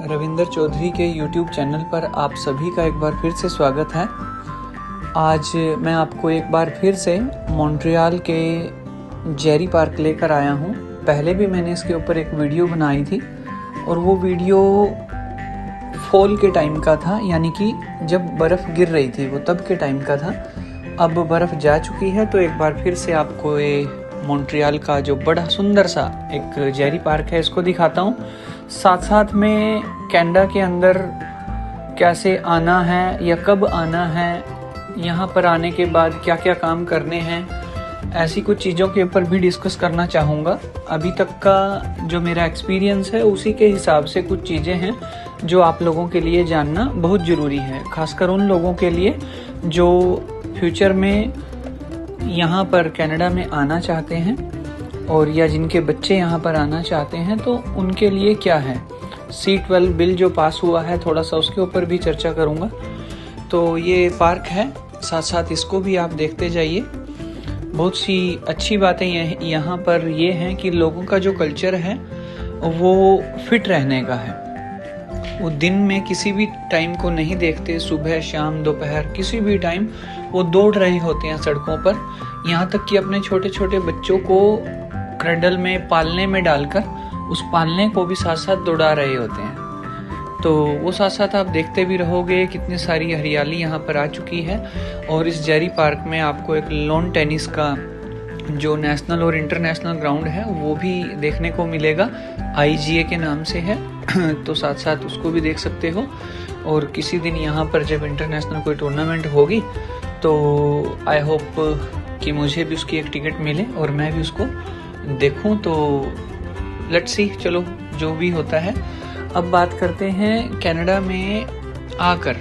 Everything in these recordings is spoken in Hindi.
रविंदर चौधरी के YouTube चैनल पर आप सभी का एक बार फिर से स्वागत है। आज मैं आपको एक बार फिर से मॉन्ट्रियल के जेरी पार्क लेकर आया हूँ। पहले भी मैंने इसके ऊपर एक वीडियो बनाई थी और वो वीडियो फॉल के टाइम का था, यानी कि जब बर्फ़ गिर रही थी वो तब के टाइम का था। अब बर्फ़ जा चुकी है तो एक बार फिर से आपको ये मॉन्ट्रियल का जो बड़ा सुंदर सा एक जेरी पार्क है इसको दिखाता हूँ। साथ साथ में कनाडा के अंदर कैसे आना है या कब आना है, यहाँ पर आने के बाद क्या क्या काम करने हैं, ऐसी कुछ चीज़ों के ऊपर भी डिस्कस करना चाहूँगा। अभी तक का जो मेरा एक्सपीरियंस है उसी के हिसाब से कुछ चीज़ें हैं जो आप लोगों के लिए जानना बहुत ज़रूरी है, खासकर उन लोगों के लिए जो फ्यूचर में यहाँ पर कनाडा में आना चाहते हैं और या जिनके बच्चे यहाँ पर आना चाहते हैं, तो उनके लिए क्या है। C-12 बिल जो पास हुआ है, थोड़ा सा उसके ऊपर भी चर्चा करूँगा। तो ये पार्क है, साथ साथ इसको भी आप देखते जाइए। बहुत सी अच्छी बातें यहाँ पर ये हैं कि लोगों का जो कल्चर है वो फिट रहने का है। वो दिन में किसी भी टाइम को नहीं देखते, सुबह शाम दोपहर किसी भी टाइम वो दौड़ रहे होते हैं सड़कों पर। यहाँ तक कि अपने छोटे छोटे बच्चों को क्रैडल में पालने में डालकर उस पालने को भी साथ साथ दौड़ा रहे होते हैं। तो वो साथ साथ आप देखते भी रहोगे, कितनी सारी हरियाली यहाँ पर आ चुकी है। और इस जेरी पार्क में आपको एक लॉन टेनिस का जो नेशनल और इंटरनेशनल ग्राउंड है वो भी देखने को मिलेगा, IGA के नाम से है। तो साथ साथ उसको भी देख सकते हो। और किसी दिन यहाँ पर जब इंटरनेशनल कोई टूर्नामेंट होगी तो आई होप कि मुझे भी उसकी एक टिकट मिले और मैं भी उसको देखूं। तो लेट्स सी, चलो जो भी होता है। अब बात करते हैं कनाडा में आकर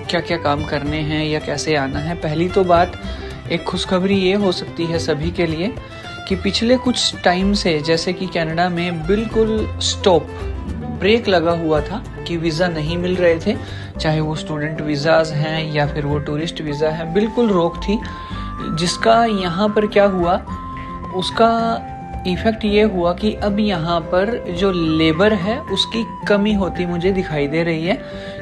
क्या क्या काम करने हैं या कैसे आना है। पहली तो बात, एक खुशखबरी ये हो सकती है सभी के लिए कि पिछले कुछ टाइम से जैसे कि कनाडा में बिल्कुल ब्रेक लगा हुआ था कि वीज़ा नहीं मिल रहे थे, चाहे वो स्टूडेंट वीज़ाज हैं या फिर वो टूरिस्ट वीज़ा है, बिल्कुल रोक थी। जिसका यहाँ पर क्या हुआ, उसका इफ़ेक्ट ये हुआ कि अब यहाँ पर जो लेबर है उसकी कमी होती मुझे दिखाई दे रही है।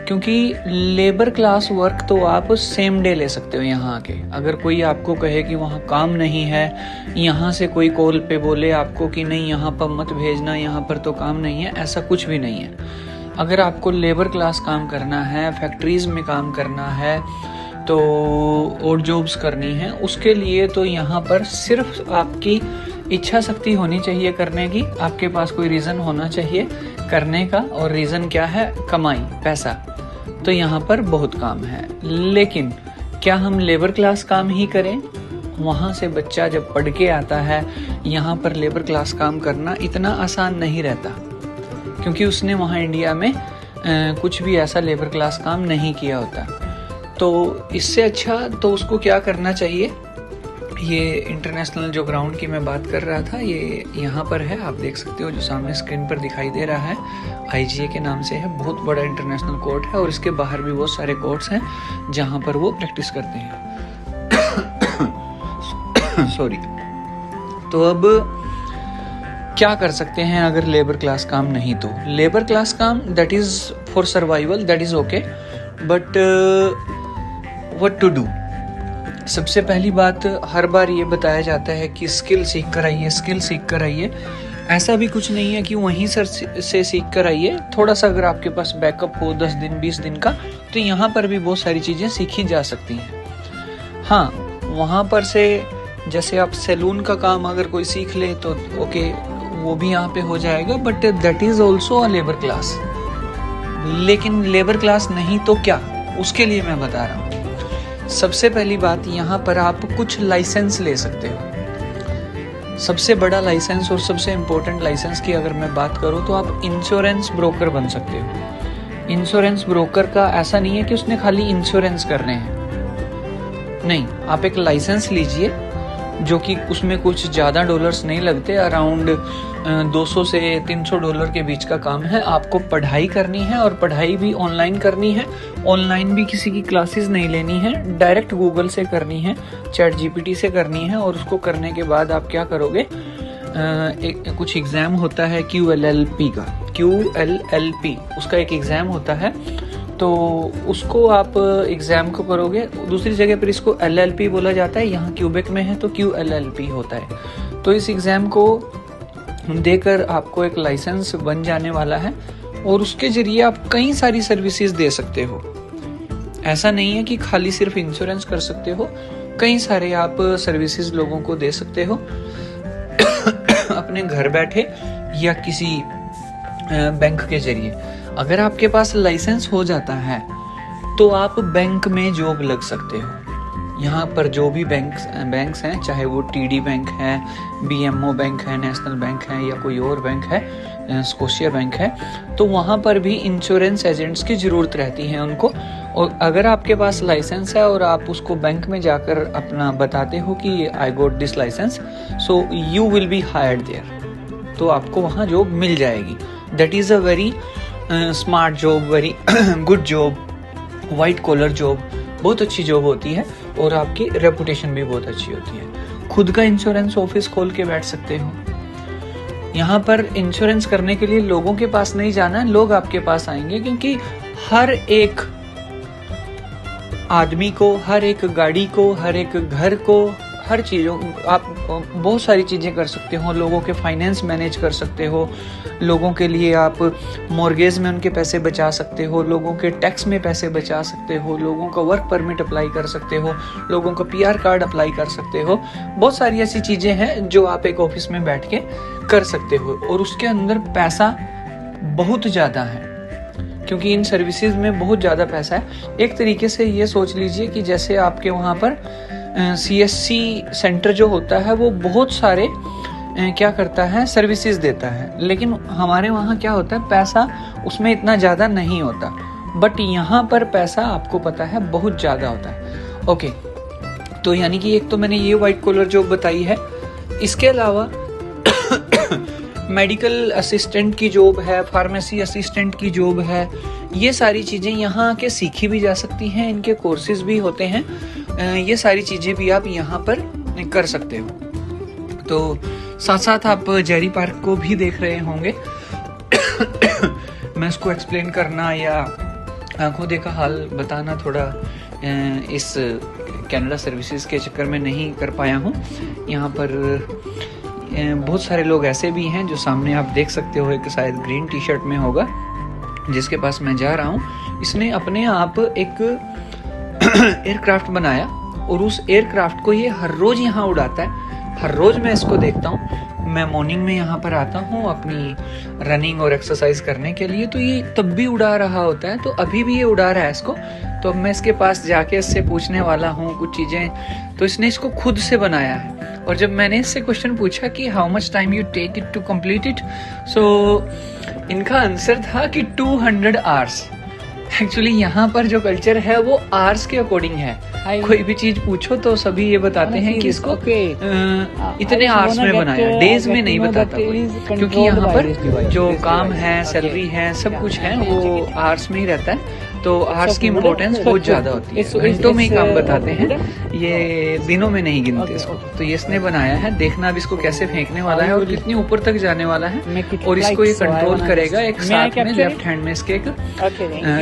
क्योंकि लेबर क्लास वर्क तो आप सेम डे ले सकते हो यहाँ आके। अगर कोई आपको कहे कि वहाँ काम नहीं है, यहाँ से कोई कॉल पे बोले आपको कि नहीं यहाँ पर मत भेजना, यहाँ पर तो काम नहीं है, ऐसा कुछ भी नहीं है। अगर आपको लेबर क्लास काम करना है, फैक्ट्रीज़ में काम करना है, तो और जॉब्स करनी है, उसके लिए तो यहाँ पर सिर्फ आपकी इच्छा शक्ति होनी चाहिए करने की। आपके पास कोई रीज़न होना चाहिए करने का, और रीज़न क्या है? कमाई, पैसा। तो यहाँ पर बहुत काम है। लेकिन क्या हम लेबर क्लास काम ही करें? वहाँ से बच्चा जब पढ़ के आता है, यहाँ पर लेबर क्लास काम करना इतना आसान नहीं रहता, क्योंकि उसने वहाँ इंडिया में कुछ भी ऐसा लेबर क्लास काम नहीं किया होता। तो इससे अच्छा तो उसको क्या करना चाहिए, ये इंटरनेशनल जो ग्राउंड की मैं बात कर रहा था, ये यहाँ पर है, आप देख सकते हो, जो सामने स्क्रीन पर दिखाई दे रहा है, IGA के नाम से है। बहुत बड़ा इंटरनेशनल कोर्ट है और इसके बाहर भी बहुत सारे कोर्ट्स हैं जहाँ पर वो प्रैक्टिस करते हैं। सॉरी। तो अब क्या कर सकते हैं अगर लेबर क्लास काम नहीं? तो लेबर क्लास काम that is for survival, that is okay, but what to do? सबसे पहली बात, हर बार ये बताया जाता है कि स्किल सीख कर आइए, स्किल सीख कर आइए। ऐसा भी कुछ नहीं है कि वहीं से सीख कर आइए। थोड़ा सा अगर आपके पास बैकअप हो 10 दिन 20 दिन का, तो यहाँ पर भी बहुत सारी चीज़ें सीखी जा सकती हैं। हाँ, वहाँ पर से जैसे आप सैलून का काम अगर कोई सीख ले तो ओके, वो भी यहाँ पे हो जाएगा, but that is also a labour class. लेकिन लेबर क्लास नहीं तो क्या, उसके लिए मैं बता रहा हूँ। सबसे पहली बात, यहाँ पर आप कुछ लाइसेंस ले सकते हो। सबसे बड़ा लाइसेंस और सबसे इम्पोर्टेंट लाइसेंस की अगर मैं बात करूँ तो आप इंश्योरेंस ब्रोकर बन सकते हो। इंश्योरेंस ब्रोकर का ऐसा नहीं है कि उसने खाली इंश्योरेंस करने हैं, नहीं, आप एक लाइसेंस लीजिए जो कि उसमें कुछ ज़्यादा डॉलर्स नहीं लगते, अराउंड 200 से 300 डॉलर के बीच का काम है। आपको पढ़ाई करनी है और पढ़ाई भी ऑनलाइन करनी है। ऑनलाइन भी किसी की क्लासेस नहीं लेनी है, डायरेक्ट गूगल से करनी है, चैट GPT से करनी है। और उसको करने के बाद आप क्या करोगे, कुछ एग्ज़ाम होता है QLLP का, QLLP उसका एक एग्ज़ाम होता है, तो उसको आप एग्ज़ाम को करोगे। दूसरी जगह पर इसको LLP बोला जाता है, यहाँ क्यूबेक में है तो QLLP होता है। तो इस एग्ज़ाम को देकर आपको एक लाइसेंस बन जाने वाला है और उसके ज़रिए आप कई सारी सर्विसेज दे सकते हो। ऐसा नहीं है कि खाली सिर्फ इंश्योरेंस कर सकते हो, कई सारे आप सर्विसेज लोगों को दे सकते हो अपने घर बैठे या किसी बैंक के जरिए। अगर आपके पास लाइसेंस हो जाता है तो आप बैंक में जॉब लग सकते हो। यहाँ पर जो भी बैंक्स हैं, चाहे वो TD बैंक है, BMO बैंक है, नेशनल बैंक है या कोई और बैंक है, स्कोशिया बैंक है, तो वहाँ पर भी इंश्योरेंस एजेंट्स की ज़रूरत रहती है उनको। और अगर आपके पास लाइसेंस है और आप उसको बैंक में जाकर अपना बताते हो कि I got this licence, so you will be hired there, तो आपको वहाँ जॉब मिल जाएगी। That is a very smart job, very good job, white collar job, बहुत अच्छी जॉब होती है और आपकी रेपुटेशन भी बहुत अच्छी होती है। खुद का इंश्योरेंस ऑफिस खोल के बैठ सकते हो। यहाँ पर इंश्योरेंस करने के लिए लोगों के पास नहीं जाना है, लोग आपके पास आएंगे, क्योंकि हर एक आदमी को, हर एक गाड़ी को, हर एक घर को, हर चीज़ों आप बहुत सारी चीज़ें कर सकते हो। लोगों के फाइनेंस मैनेज कर सकते हो, लोगों के लिए आप मॉर्गेज में उनके पैसे बचा सकते हो, लोगों के टैक्स में पैसे बचा सकते हो, लोगों का वर्क परमिट अप्लाई कर सकते हो, लोगों का PR कार्ड अप्लाई कर सकते हो। बहुत सारी ऐसी चीज़ें हैं जो आप एक ऑफिस में बैठ के कर सकते हो और उसके अंदर पैसा बहुत ज़्यादा है, क्योंकि इन सर्विसेज में बहुत ज़्यादा पैसा है। एक तरीके से ये सोच लीजिए कि जैसे आपके वहाँ पर CSC सेंटर जो होता है वो बहुत सारे क्या करता है, सर्विसेज देता है, लेकिन हमारे वहाँ क्या होता है, पैसा उसमें इतना ज़्यादा नहीं होता, बट यहाँ पर पैसा आपको पता है बहुत ज़्यादा होता है। ओके, तो यानी कि एक तो मैंने ये वाइट कॉलर जॉब बताई है, इसके अलावा मेडिकल असिस्टेंट की जॉब है, फार्मेसी असिस्टेंट की जॉब है, ये सारी चीज़ें यहाँ के सीखी भी जा सकती हैं, इनके कोर्सेज भी होते हैं, ये सारी चीज़ें भी आप यहाँ पर कर सकते हो। तो साथ साथ आप जेरी पार्क को भी देख रहे होंगे मैं इसको एक्सप्लेन करना या आंखों देखा हाल बताना थोड़ा इस कनाडा सर्विसेज के चक्कर में नहीं कर पाया हूँ। यहाँ पर बहुत सारे लोग ऐसे भी हैं जो सामने आप देख सकते हो, एक शायद ग्रीन टी-शर्ट में होगा जिसके पास मैं जा रहा हूँ। इसने अपने आप एक एयरक्राफ्ट बनाया और उस एयरक्राफ्ट को ये हर रोज यहाँ उड़ाता है। हर रोज मैं इसको देखता हूँ, मैं मॉर्निंग में यहाँ पर आता हूँ अपनी रनिंग और एक्सरसाइज करने के लिए, तो ये तब भी उड़ा रहा होता है, तो अभी भी ये उड़ा रहा है इसको। तो अब मैं इसके पास जाके इससे पूछने वाला हूँ कुछ चीज़ें, तो इसने इसको खुद से बनाया है। और जब मैंने इससे क्वेश्चन पूछा कि how much time you take it to complete it, so इनका आंसर था कि 200 आवर्स। एक्चुअली यहाँ पर जो कल्चर है वो आवर्स के अकॉर्डिंग है। कोई भी चीज पूछो तो सभी ये बताते हैं कि इसको इतने आवर्स में बनाया, डेज में नहीं बताता कोई, क्योंकि यहाँ पर जो काम है, सैलरी है, सब कुछ है वो आवर्स में ही रहता है। तो आवर्स की इम्पोर्टेंस बहुत ज्यादा होती है। घंटों में ही काम बताते हैं, ये दिनों में नहीं गिनते इसको। तो ये इसने बनाया है, देखना अब इसको कैसे फेंकने वाला है और कितनी ऊपर तक जाने वाला है, और इसको ये कंट्रोल करेगा। एक साथ में लेफ्ट हैंड में इसके एक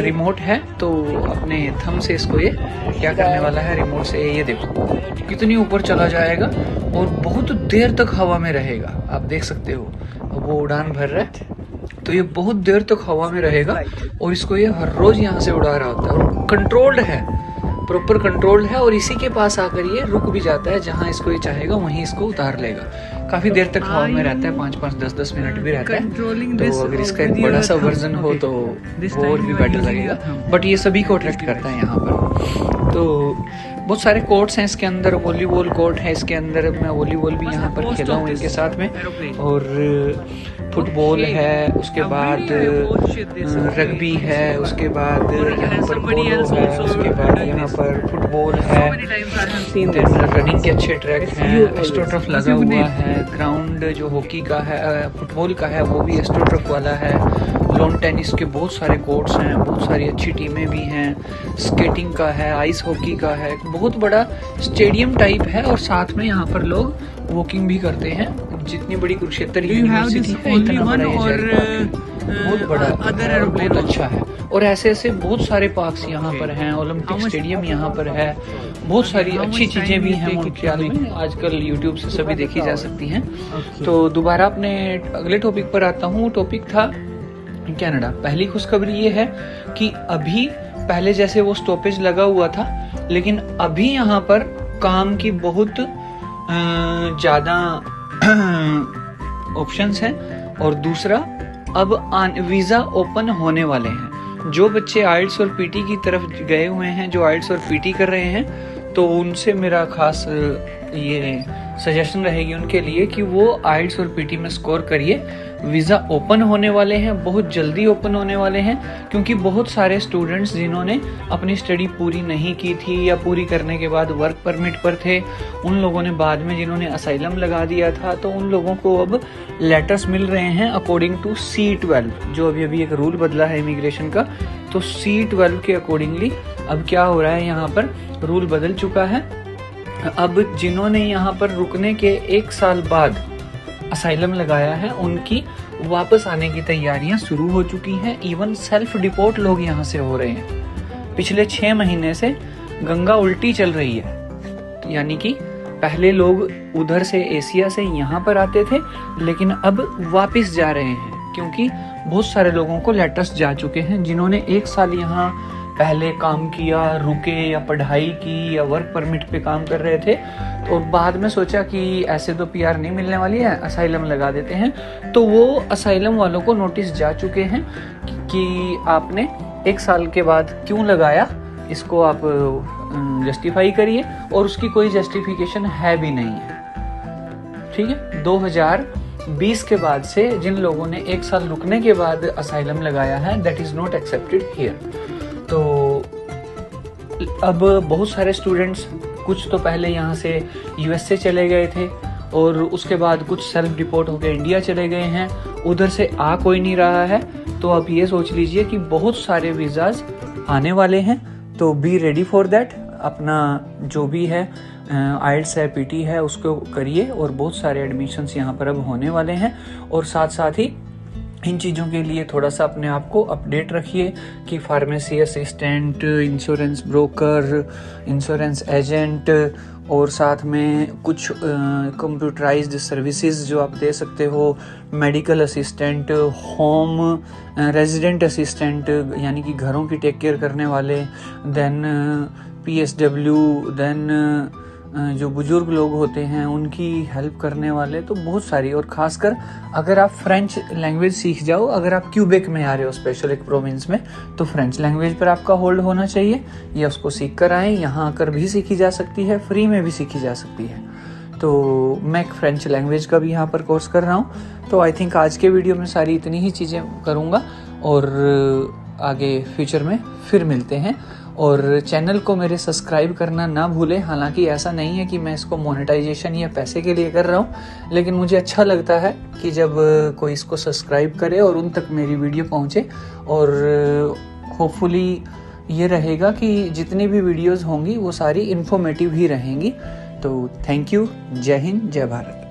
रिमोट है, तो अपने थंब से इसको ये क्या करने वाला है, रिमोट से ये देखो कितनी ऊपर चला जाएगा और बहुत देर तक हवा में रहेगा। आप देख सकते हो वो उड़ान भर रहा है, तो ये बहुत देर तक हवा में रहेगा और इसको ये हर रोज यहाँ से उड़ा रहा होता है और कंट्रोल्ड है, प्रॉपर कंट्रोल्ड है, और इसी के पास आकर ये रुक भी जाता है, जहाँ इसको ये चाहेगा वहीं इसको उतार लेगा। काफी देर तक हवा में रहता है, 5-5, 10-10 मिनट भी रहता है। तो अगर इसका एक बड़ा सा वर्जन हो तो और भी बेटर लगेगा, बट ये सभी को अट्रैक्ट करता है यहाँ पर। तो बहुत सारे कोर्ट्स हैं इसके अंदर, वॉलीबॉल कोर्ट है इसके अंदर, मैं वॉलीबॉल भी यहाँ पर खेला हूँ इनके साथ में, और फुटबॉल है, उसके बाद रग्बी है, उसके बाद यहाँ पर पोलो है, उसके बाद यहाँ पर फुटबॉल है, रनिंग के अच्छे ट्रैक हैं, एस्ट्रोटर्फ लगा हुआ है, ग्राउंड जो हॉकी का है, फुटबॉल का है वो भी एस्ट्रोटर्फ वाला है, लॉन टेनिस के बहुत सारे कोर्ट्स हैं, बहुत सारी अच्छी टीमें भी हैं, स्केटिंग का है, आइस हॉकी का है, बहुत बड़ा स्टेडियम टाइप है, और साथ में यहाँ पर लोग वॉकिंग भी करते हैं। जितनी बड़ी कुरुक्षेत्र यूनिवर्सिटी है इतना बड़ा ये जैरी पार्क है, बहुत बड़ा और बहुत अच्छा है। और ऐसे ऐसे बहुत सारे पार्क्स यहाँ पर हैं, ओलंपिक स्टेडियम यहाँ पर है, बहुत सारी अच्छी चीजें भी हैं मॉन्ट्रियल में, आजकल यूट्यूब से सभी देखी जा सकती हैं। तो दोबारा अपने अगले टॉपिक पर आता हूँ। टॉपिक था कनाडा। पहली खुशखबरी ये है कि अभी पहले जैसे वो स्टॉपेज लगा हुआ था, लेकिन अभी यहाँ पर काम की बहुत ज्यादा ऑप्शंस हैं। और दूसरा, अब वीजा ओपन होने वाले हैं। जो बच्चे आइल्स और पीटी की तरफ गए हुए हैं, जो आइल्स और पीटी कर रहे हैं, तो उनसे मेरा खास ये सजेशन रहेगी उनके लिए कि वो आइल्स और पीटी में स्कोर करिए। वीज़ा ओपन होने वाले हैं, बहुत जल्दी ओपन होने वाले हैं, क्योंकि बहुत सारे स्टूडेंट्स जिन्होंने अपनी स्टडी पूरी नहीं की थी या पूरी करने के बाद वर्क परमिट पर थे, उन लोगों ने बाद में जिन्होंने असाइलम लगा दिया था, तो उन लोगों को अब लेटर्स मिल रहे हैं अकॉर्डिंग टू C12, जो अभी एक रूल बदला है इमिग्रेशन का। तो C12 के अकॉर्डिंगली अब क्या हो रहा है, यहाँ पर रूल बदल चुका है। अब जिन्होंने यहाँ पर रुकने के 1 साल बाद असाइलम लगाया है, उनकी वापस आने की तैयारियां शुरू हो चुकी हैं। इवन सेल्फ डिपोर्ट लोग यहाँ से हो रहे हैं। पिछले 6 महीने से गंगा उल्टी चल रही है, यानी कि पहले लोग उधर से एशिया से यहाँ पर आते थे, लेकिन अब वापस जा रहे हैं, क्योंकि बहुत सारे लोगों को लेटर्स जा चुके हैं जिन्होंने 1 साल यहाँ पहले काम किया, रुके या पढ़ाई की या वर्क परमिट पे काम कर रहे थे, और बाद में सोचा कि ऐसे तो PR नहीं मिलने वाली है, असाइलम लगा देते हैं। तो वो असाइलम वालों को नोटिस जा चुके हैं कि आपने 1 साल के बाद क्यों लगाया, इसको आप जस्टिफाई करिए, और उसकी कोई जस्टिफिकेशन है भी नहीं है। ठीक है, 2020 के बाद से जिन लोगों ने 1 साल रुकने के बाद असाइलम लगाया है, that is not accepted here. तो अब बहुत सारे स्टूडेंट्स, कुछ तो पहले यहाँ से US से चले गए थे, और उसके बाद कुछ सेल्फ डिपोर्ट होकर इंडिया चले गए हैं, उधर से आ कोई नहीं रहा है। तो आप ये सोच लीजिए कि बहुत सारे वीज़ाज आने वाले हैं, तो बी रेडी फॉर दैट। अपना जो भी है आइल्स है, PT है, उसको करिए, और बहुत सारे एडमिशन्स यहाँ पर अब होने वाले हैं। और साथ साथ ही इन चीज़ों के लिए थोड़ा सा अपने आप को अपडेट रखिए कि pharmacy assistant, insurance broker, insurance agent, और साथ में कुछ कंप्यूटराइज्ड सर्विसेज जो आप दे सकते हो, medical assistant, home resident assistant, यानी कि घरों की टेक केयर करने वाले, देन PSW, देन जो बुजुर्ग लोग होते हैं उनकी हेल्प करने वाले, तो बहुत सारी। और खासकर अगर आप फ्रेंच लैंग्वेज सीख जाओ, अगर आप क्यूबेक में आ रहे हो स्पेशल एक प्रोविंस में, तो फ्रेंच लैंग्वेज पर आपका होल्ड होना चाहिए, या उसको सीख कर आए। यहाँ आकर भी सीखी जा सकती है, फ्री में भी सीखी जा सकती है। तो मैं एक फ्रेंच लैंग्वेज का भी यहाँ पर कोर्स कर रहा हूँ। तो आई थिंक आज के वीडियो में सारी इतनी ही चीज़ें करूँगा, और आगे फ्यूचर में फिर मिलते हैं। और चैनल को मेरे सब्सक्राइब करना ना भूलें। हालांकि ऐसा नहीं है कि मैं इसको मोनेटाइजेशन या पैसे के लिए कर रहा हूँ, लेकिन मुझे अच्छा लगता है कि जब कोई इसको सब्सक्राइब करे और उन तक मेरी वीडियो पहुँचे। और होपफुली ये रहेगा कि जितनी भी वीडियोस होंगी वो सारी इन्फॉर्मेटिव ही रहेंगी। तो थैंक यू। जय हिंद, जय भारत।